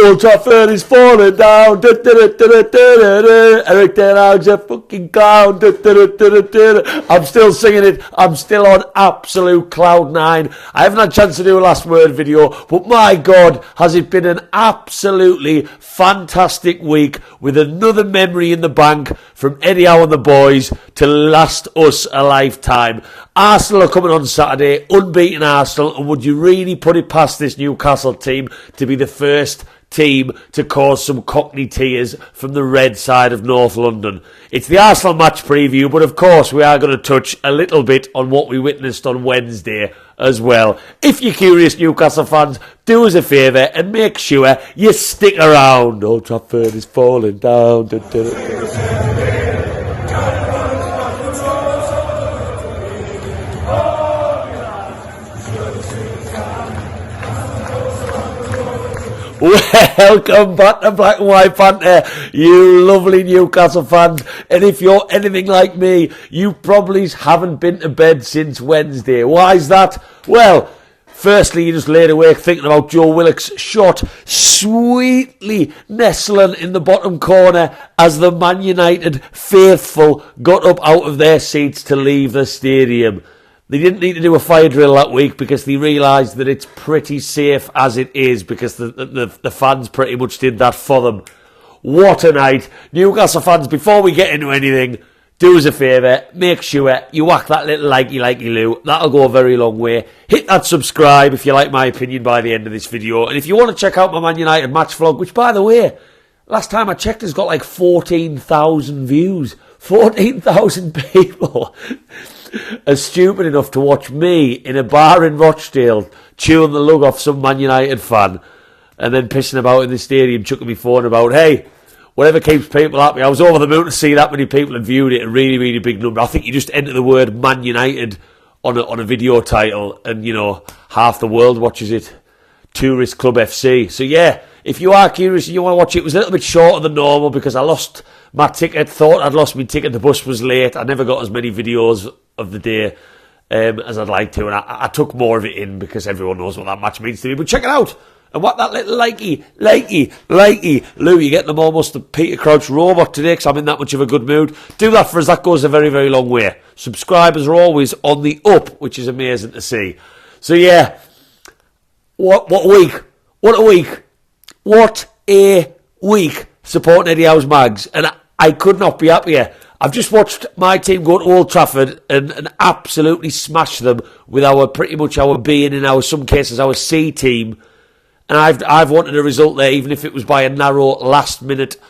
Old Trafford is falling down. Eric Ten Hag's a fucking clown. I'm still singing it. I'm still on absolute cloud nine. I haven't had a chance to do a last word video, but my God, has it been an absolutely fantastic week with another memory in the bank from Eddie Howe and the boys to last us a lifetime. Arsenal are coming on Saturday, unbeaten Arsenal, and would you really put it past this Newcastle team to be the first team to cause some Cockney tears from the red side of North London? It's the Arsenal match preview, but of course we are going to touch a little bit on what we witnessed on Wednesday as well. If you're curious, Newcastle fans, do us a favour and make sure you stick around. Old Trafford is falling down. Welcome back to Black and White Panther, you lovely Newcastle fans. And if you're anything like me, you probably haven't been to bed since Wednesday. Why is that? Well, firstly, you just laid awake thinking about Joe Willock's shot sweetly nestling in the bottom corner as the Man United faithful got up out of their seats to leave the stadium. They didn't need to do a fire drill that week because they realised that it's pretty safe as it is because the fans pretty much did that for them. What a night. Newcastle fans, before we get into anything, do us a favour, make sure you whack that little likey loo. That'll go a very long way. Hit that subscribe if you like my opinion by the end of this video. And if you want to check out my Man United match vlog, which by the way, last time I checked has got like 14,000 views. 14,000 people are stupid enough to watch me in a bar in Rochdale chewing the lug off some Man United fan and then pissing about in the stadium, chucking my phone about, hey, whatever keeps people happy. I was over the moon to see that many people had viewed it, a really, really big number. I think you just enter the word Man United on a video title and, you know, half the world watches it. Tourist Club FC. So yeah, if you are curious and you want to watch it, it was a little bit shorter than normal because I lost my ticket, thought I'd lost my ticket, the bus was late, I never got as many videos of the day as I'd like to, and I took more of it in because everyone knows what that match means to me. But check it out, and what that little likey Lou, you're getting them almost the Peter Crouch robot today because I'm in that much of a good mood. Do that for us, that goes a very, very long way. Subscribers are always on the up, which is amazing to see. So yeah, what a week, what a week, what a week supporting Eddie Howe's Mags, and I could not be happier. I've just watched my team go to Old Trafford and absolutely smash them with pretty much our B and in some cases our C team, and I've wanted a result there, even if it was by a narrow last minute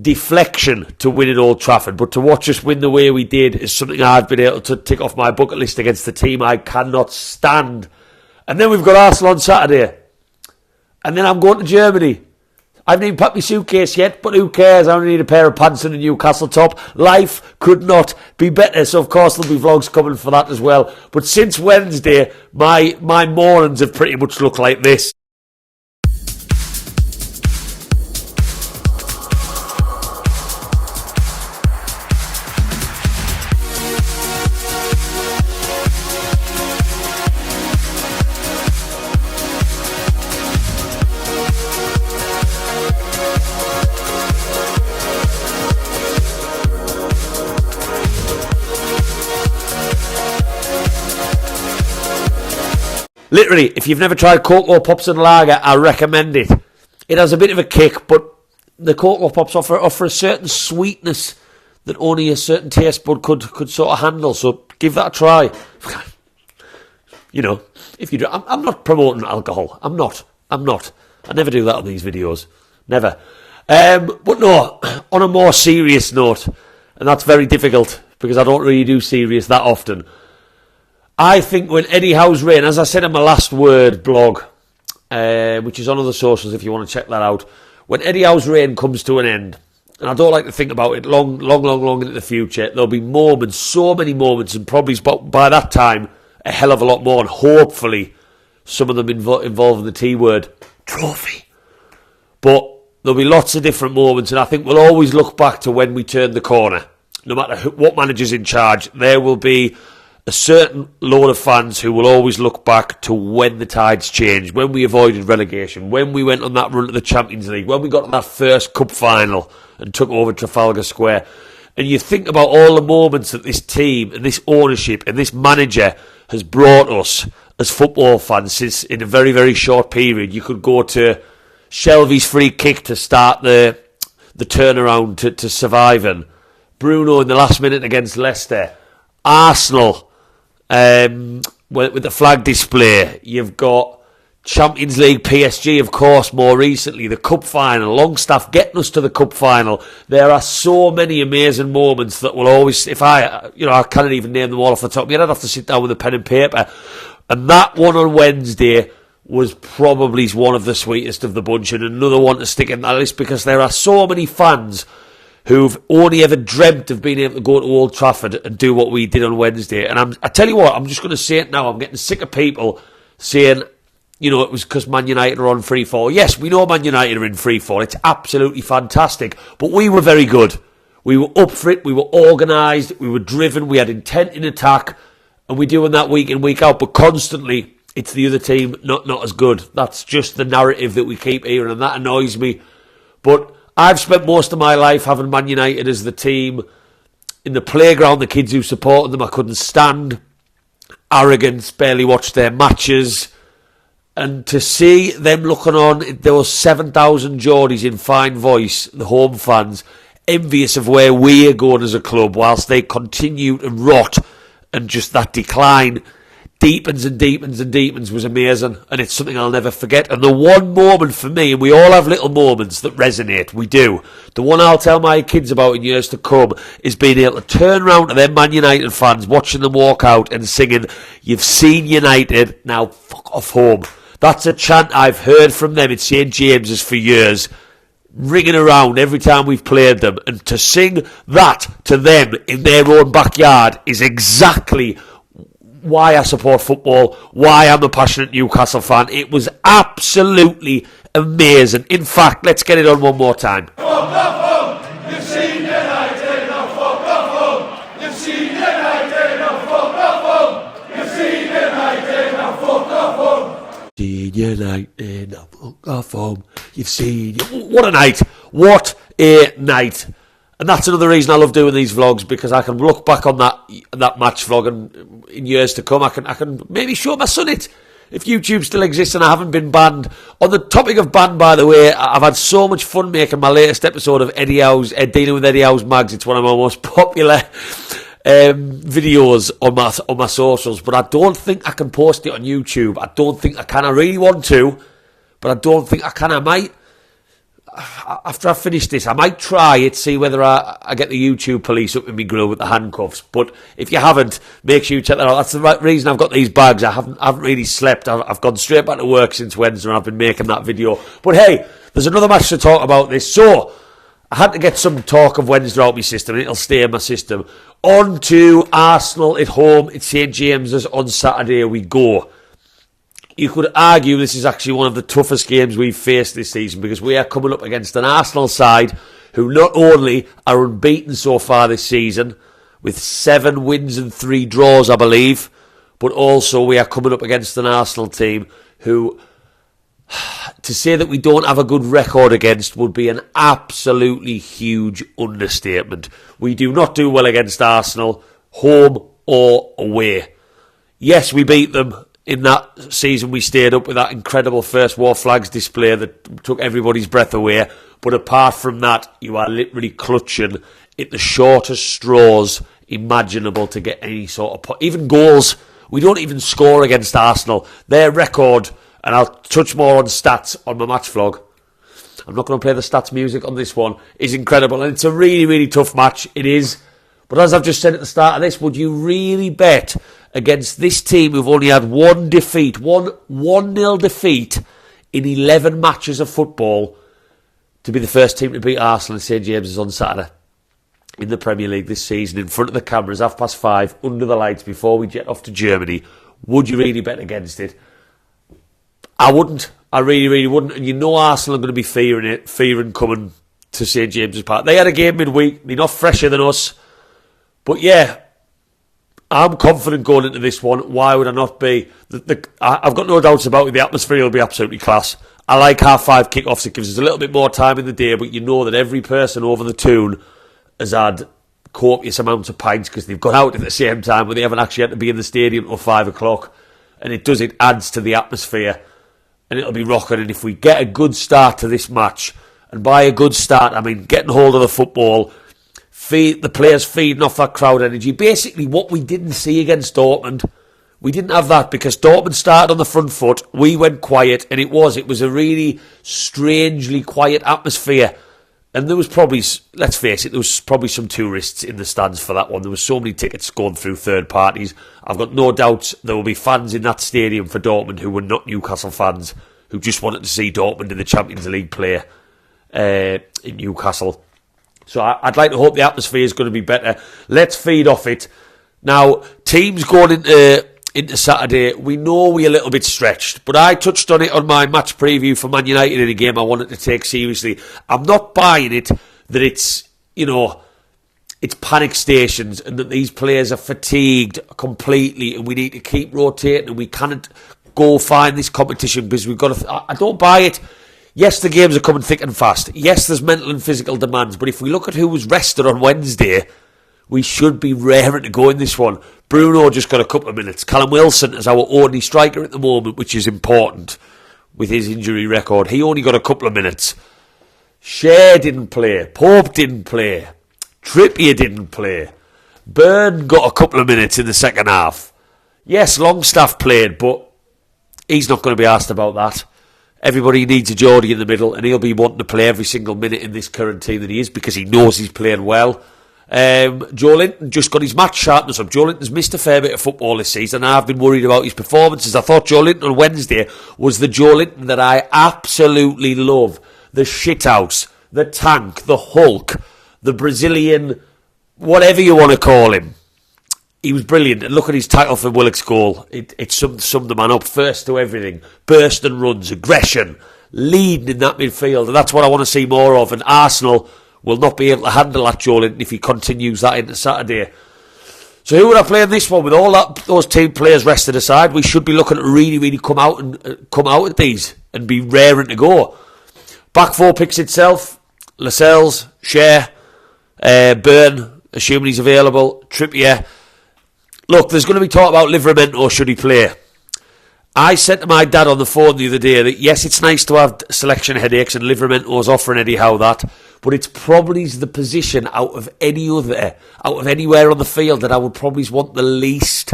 deflection to win at Old Trafford. But to watch us win the way we did is something I've been able to tick off my bucket list against the team I cannot stand. And then we've got Arsenal on Saturday, and then I'm going to Germany. I haven't even packed my suitcase yet, but who cares? I only need a pair of pants and a Newcastle top. Life could not be better. So, of course, there'll be vlogs coming for that as well. But since Wednesday, my mornings have pretty much looked like this. Literally, if you've never tried Cocoa Pops and Lager, I recommend it. It has a bit of a kick, but the Cocoa Pops offer a certain sweetness that only a certain taste bud could sort of handle. So give that a try. You know, if you do, I'm not promoting alcohol. I'm not. I never do that on these videos. Never. But no, on a more serious note, and that's very difficult because I don't really do serious that often. I think when Eddie Howe's reign, as I said in my last word blog, which is on other socials if you want to check that out, when Eddie Howe's reign comes to an end, and I don't like to think about it long into the future, there'll be moments, so many moments, and probably by that time, a hell of a lot more, and hopefully some of them involving the T word, trophy. But there'll be lots of different moments, and I think we'll always look back to when we turned the corner. No matter what manager's in charge, there will be a certain load of fans who will always look back to when the tides changed, when we avoided relegation, when we went on that run to the Champions League, when we got to that first cup final and took over Trafalgar Square. And you think about all the moments that this team and this ownership and this manager has brought us as football fans since in a very, very short period. You could go to Shelby's free kick to start the turnaround to surviving. Bruno in the last minute against Leicester. Arsenal with the flag display. You've got Champions League PSG, of course, more recently. The cup final. Longstaff getting us to the cup final. There are so many amazing moments that will always, if I can't even name them all off the top of my head. I'd have to sit down with a pen and paper. And that one on Wednesday was probably one of the sweetest of the bunch, and another one to stick in that list because there are so many fans who've only ever dreamt of being able to go to Old Trafford and do what we did on Wednesday. And I tell you what, I'm just going to say it now. I'm getting sick of people saying, it was because Man United are on free fall. Yes, we know Man United are in free fall. It's absolutely fantastic. But we were very good. We were up for it. We were organised. We were driven. We had intent in attack. And we're doing that week in, week out. But constantly, it's the other team not as good. That's just the narrative that we keep hearing. And that annoys me. But I've spent most of my life having Man United as the team. In the playground, the kids who supported them, I couldn't stand. Arrogance, barely watched their matches. And to see them looking on, there were 7,000 Geordies in fine voice, the home fans, envious of where we're going as a club, whilst they continue to rot, and just that decline deepens and deepens and deepens was amazing, and it's something I'll never forget. And the one moment for me, and we all have little moments that resonate, we do, the one I'll tell my kids about in years to come is being able to turn around to them Man United fans, watching them walk out and singing, "You've seen United, now fuck off home." That's a chant I've heard from them at St. James's for years, ringing around every time we've played them. And to sing that to them in their own backyard is exactly why I support football, why I'm a passionate Newcastle fan. It was absolutely amazing. In fact, let's get it on one more time. You've seen United, now fuck off home. You've seen United, now fuck off home. You've seen United, now fuck off home. Seen United, now fuck off home. You've seen... What a night. What a night. And that's another reason I love doing these vlogs, because I can look back on that match vlog, and in years to come I can maybe show my son it, if YouTube still exists and I haven't been banned. On the topic of ban, by the way, I've had so much fun making my latest episode of dealing with Eddie Howe's mags. It's one of my most popular videos on my socials, but I don't think I can post it on YouTube. I don't think I can. I really want to, but I don't think I can. I might. After I finish this, I might try it, see whether I get the YouTube police up in my grill with the handcuffs. But if you haven't, make sure you check that out. That's the right reason I've got these bags. I haven't really slept. I've gone straight back to work since Wednesday, and I've been making that video. But hey, there's another match to talk about this. So I had to get some talk of Wednesday out of my system, and it'll stay in my system. On to Arsenal at home at St. James's on Saturday we go. You could argue this is actually one of the toughest games we've faced this season, because we are coming up against an Arsenal side who not only are unbeaten so far this season, with 7 wins and 3 draws, I believe, but also we are coming up against an Arsenal team who, to say that we don't have a good record against would be an absolutely huge understatement. We do not do well against Arsenal, home or away. Yes, we beat them. In that season, we stayed up with that incredible first war flags display that took everybody's breath away. But apart from that, you are literally clutching at the shortest straws imaginable to get any sort of... Even goals. We don't even score against Arsenal. Their record, and I'll touch more on stats on my match vlog. I'm not going to play the stats music on this one. Is incredible. And it's a really, really tough match. It is. But as I've just said at the start of this, would you really bet against this team who've only had one defeat, one 1-0 defeat in 11 matches of football, to be the first team to beat Arsenal in St. James's on Saturday in the Premier League this season, in front of the cameras, 5:30, under the lights, before we jet off to Germany? Would you really bet against it? I wouldn't. I really, really wouldn't. And you know Arsenal are going to be fearing coming to St. James's Park. They had a game midweek. They're not fresher than us. But yeah, I'm confident going into this one. Why would I not be? I've got no doubts about it. The atmosphere will be absolutely class. I like 5:30 kickoffs. It gives us a little bit more time in the day, but you know that every person over the tune has had copious amounts of pints because they've gone out at the same time, but they haven't actually had to be in the stadium till 5 o'clock. And it adds to the atmosphere, and it'll be rocking. And if we get a good start to this match, and by a good start, I mean getting hold of the football, the players feeding off that crowd energy, basically what we didn't see against Dortmund. We didn't have that because Dortmund started on the front foot, we went quiet, and it was a really strangely quiet atmosphere. And there was probably, let's face it, there was probably some tourists in the stands for that one. There were so many tickets going through third parties. I've got no doubts there will be fans in that stadium for Dortmund who were not Newcastle fans, who just wanted to see Dortmund in the Champions League play in Newcastle. So I'd like to hope the atmosphere is going to be better. Let's feed off it. Now, teams going into Saturday, we know we're a little bit stretched, but I touched on it on my match preview for Man United in a game I wanted to take seriously. I'm not buying it that it's panic stations and that these players are fatigued completely and we need to keep rotating and we can't go find this competition because we've got to... I don't buy it. Yes, the games are coming thick and fast. Yes, there's mental and physical demands. But if we look at who was rested on Wednesday, we should be raring to go in this one. Bruno just got a couple of minutes. Callum Wilson is our only striker at the moment, which is important with his injury record. He only got a couple of minutes. Shea didn't play. Pope didn't play. Trippier didn't play. Byrne got a couple of minutes in the second half. Yes, Longstaff played, but he's not going to be asked about that. Everybody needs a Geordie in the middle, and he'll be wanting to play every single minute in this current team that he is because he knows he's playing well. Joe Linton just got his match sharpness up. Joe Linton's missed a fair bit of football this season, and I've been worried about his performances. I thought Joe Linton on Wednesday was the Joe Linton that I absolutely love. The shithouse, the tank, the Hulk, the Brazilian, whatever you want to call him. He was brilliant, and look at his tackle for Willock's goal. It summed the man up, first to everything. Burst and runs, aggression, leading in that midfield, and that's what I want to see more of. And Arsenal will not be able to handle that Joe Linton if he continues that into Saturday. So who would I play in this one? With all those team players rested aside, we should be looking to really come out at these and be raring to go. Back four picks itself: Lascelles, Shea, Byrne, assuming he's available, Trippier. Look, there's going to be talk about Livramento, should he play. I said to my dad on the phone the other day that yes, it's nice to have selection headaches and Livramento's offering Eddie Howe that, but it's probably the position out of anywhere on the field that I would probably want the least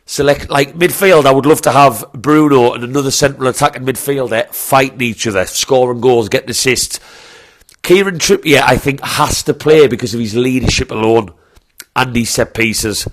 select. Like midfield, I would love to have Bruno and another central attacking midfielder fighting each other, scoring goals, getting assists. Kieran Trippier, I think, has to play because of his leadership alone and his set pieces.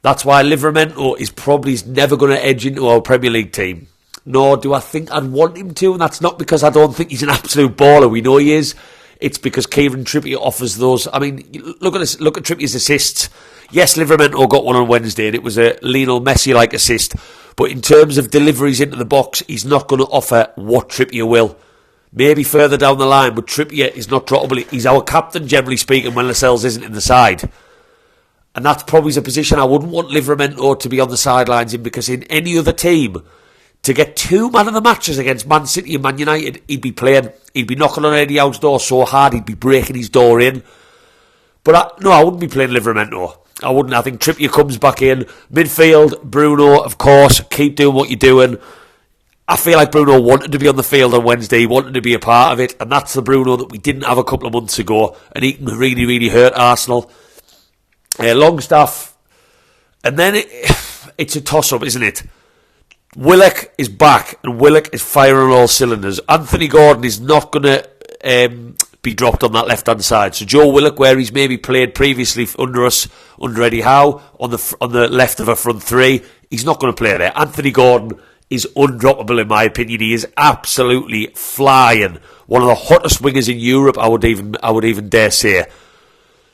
That's why Livramento is probably never going to edge into our Premier League team. Nor do I think I'd want him to, and that's not because I don't think he's an absolute baller. We know he is. It's because Kieran Trippier offers those. I mean, look at Trippier's assists. Yes, Livramento got one on Wednesday, and it was a Lionel Messi-like assist. But in terms of deliveries into the box, he's not going to offer what Trippier will. Maybe further down the line, but Trippier is not droppable. He's our captain, generally speaking, when Lascelles isn't in the side. And that's probably a position I wouldn't want Livramento to be on the sidelines in, because in any other team, to get 2 man of the matches against Man City and Man United, he'd be playing. He'd be knocking on Eddie Howe's door so hard, he'd be breaking his door in. But I wouldn't be playing Livramento. I wouldn't. I think Trippier comes back in. Midfield, Bruno, of course, keep doing what you're doing. I feel like Bruno wanted to be on the field on Wednesday. He wanted to be a part of it. And that's the Bruno that we didn't have a couple of months ago. And he can really hurt Arsenal. Longstaff, and then it's a toss-up, isn't it? Willock is back, and Willock is firing on all cylinders. Anthony Gordon is not going to be dropped on that left-hand side. So Joe Willock, where he's maybe played previously under Eddie Howe, on the left of a front three, he's not going to play there. Anthony Gordon is undroppable in my opinion. He is absolutely flying. One of the hottest wingers in Europe, I would even dare say.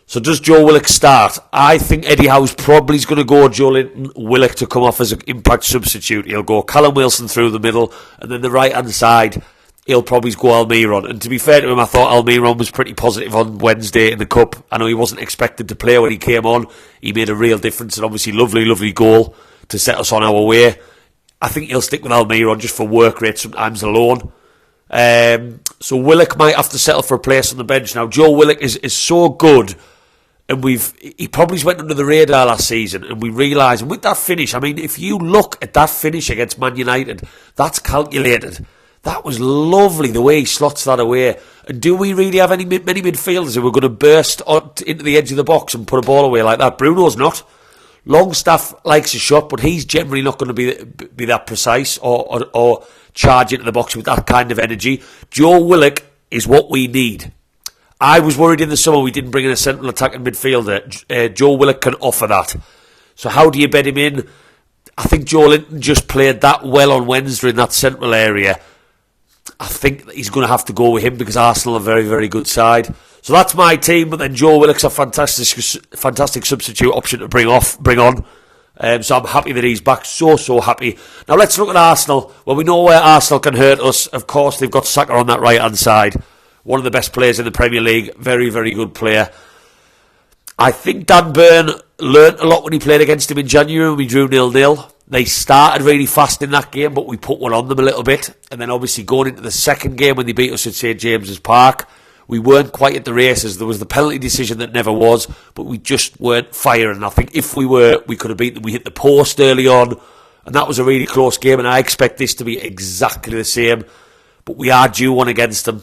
So does Joe Willock start? I think Eddie Howe's probably going to go Joe Linton, Willock to come off as an impact substitute. He'll go Callum Wilson through the middle, and then the right-hand side, he'll probably go Almiron. And to be fair to him, I thought Almiron was pretty positive on Wednesday in the Cup. I know he wasn't expected to play when he came on. He made a real difference, and obviously lovely goal to set us on our way. I think he'll stick with Almiron just for work rate sometimes alone. So Willock might have to settle for a place on the bench now. Joe Willock is so good, and he probably went under the radar last season, and we realise, and with that finish, I mean, if you look at that finish against Man United, that's calculated. That was lovely, the way he slots that away. And do we really have many midfielders who are going to burst into the edge of the box and put a ball away like that? Bruno's not. Longstaff likes a shot, but he's generally not going to be that precise or charge into the box with that kind of energy. Joe Willock is what we need. I was worried in the summer we didn't bring in a central attacking midfielder. Joe Willock can offer that. So how do you bed him in? I think Joe Linton just played that well on Wednesday in that central area. I think he's going to have to go with him because Arsenal are a very, very good side. So that's my team, but then Joe Willock's a fantastic substitute option to bring on. So I'm happy that he's back. So happy. Now let's look at Arsenal. Well, we know where Arsenal can hurt us. Of course, they've got Saka on that right-hand side. One of the best players in the Premier League. Very, very good player. I think Dan Burn learnt a lot when he played against him in January when we drew 0-0. They started really fast in that game, but we put one on them a little bit. And then obviously going into the second game when they beat us at St. James Park, we weren't quite at the races. There was the penalty decision that never was, but we just weren't firing. I think if we were, we could have beaten them. We hit the post early on, and that was a really close game, and I expect this to be exactly the same. But we are due one against them.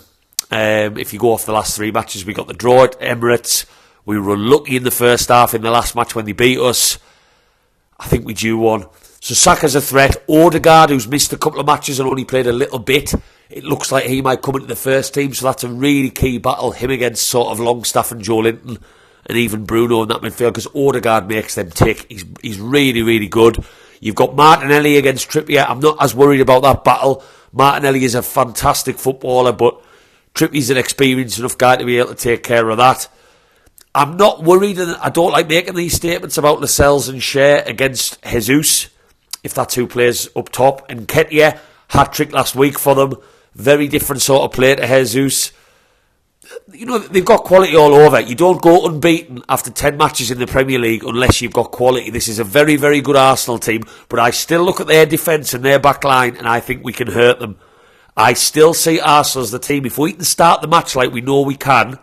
If you go off the last three matches, we got the draw at Emirates. We were lucky in the first half in the last match when they beat us. I think we due one. So Saka's a threat. Odegaard, who's missed a couple of matches and only played a little bit, it looks like he might come into the first team, so that's a really key battle, him against sort of Longstaff and Joe Linton and even Bruno in that midfield, because Odegaard makes them tick. He's really, really good. You've got Martinelli against Trippier. I'm not as worried about that battle. Martinelli is a fantastic footballer, but Trippier's an experienced enough guy to be able to take care of that. I'm not worried, and I don't like making these statements about Lascelles and Shea against Jesus, if that's who plays up top. And Nketiah, hat-trick last week for them. Very different sort of play to Jesus. You know, they've got quality all over. You don't go unbeaten after 10 matches in the Premier League unless you've got quality. This is a very, very good Arsenal team, but I still look at their defence and their back line, and I think we can hurt them. I still see Arsenal as the team. If we can start the match like we know we can,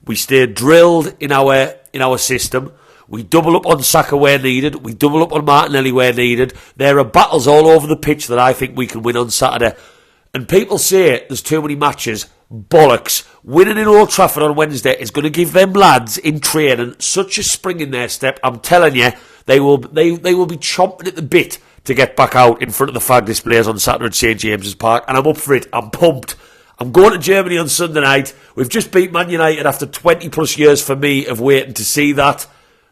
we stay drilled in our system. We double up on Saka where needed. We double up on Martinelli where needed. There are battles all over the pitch that I think we can win on Saturday. And people say there's too many matches. Bollocks. Winning in Old Trafford on Wednesday is going to give them lads in training such a spring in their step. I'm telling you, they will be chomping at the bit to get back out in front of the flag displays on Saturday at St. James Park. And I'm up for it. I'm pumped. I'm going to Germany on Sunday night. We've just beat Man United after 20 plus years for me of waiting to see that.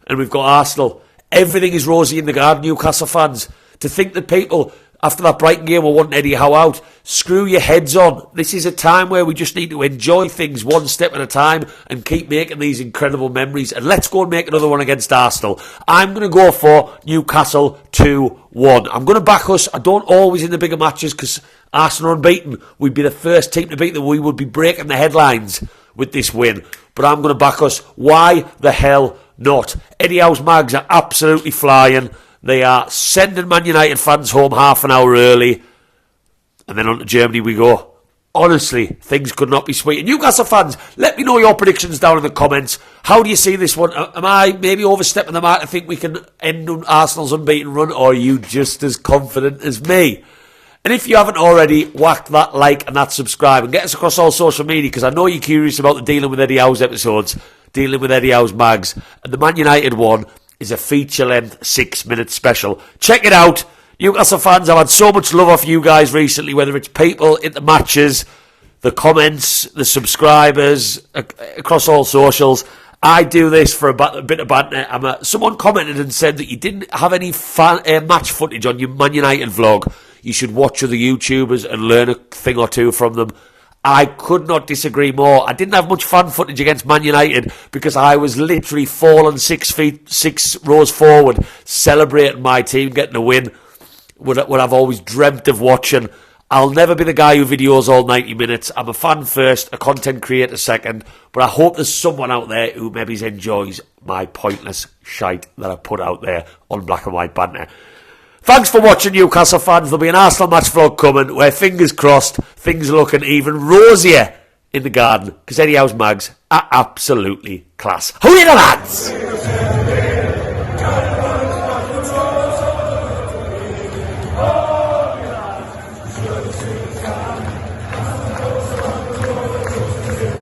And we've got Arsenal. Everything is rosy in the garden, Newcastle fans. To think that people, after that Brighton game, will want Eddie Howe out. Screw your heads on. This is a time where we just need to enjoy things one step at a time and keep making these incredible memories. And let's go and make another one against Arsenal. I'm going to go for Newcastle 2-1. I'm going to back us. I don't always in the bigger matches because Arsenal are unbeaten. We'd be the first team to beat them. We would be breaking the headlines with this win. But I'm going to back us. Why the hell not? Eddie Howe's mags are absolutely flying. They are sending Man United fans home half an hour early. And then on to Germany we go. Honestly, things could not be sweet. And Newcastle fans, let me know your predictions down in the comments. How do you see this one? Am I maybe overstepping the mark to think we can end Arsenal's unbeaten run? Or are you just as confident as me? And if you haven't already, whack that like and that subscribe. And get us across all social media, because I know you're curious about the Dealing with Eddie Howe's episodes. Dealing with Eddie Howe's mags. And the Man United one is a feature-length 6-minute special. Check it out. Newcastle fans, I've had so much love off you guys recently, whether it's people in the matches, the comments, the subscribers, across all socials. I do this for a bit of banter. Someone commented and said that you didn't have any match footage on your Man United vlog. You should watch other YouTubers and learn a thing or two from them. I could not disagree more. I didn't have much fan footage against Man United because I was literally falling 6 rows forward, celebrating my team getting a win. What I've always dreamt of watching. I'll never be the guy who videos all 90 minutes. I'm a fan first, a content creator second, but I hope there's someone out there who maybe enjoys my pointless shite that I put out there on Black and White Banter. Thanks for watching, Newcastle fans. There'll be an Arsenal match vlog coming where, fingers crossed, things are looking even rosier in the garden, because Eddie Howe's mags are absolutely class. Who are the lads?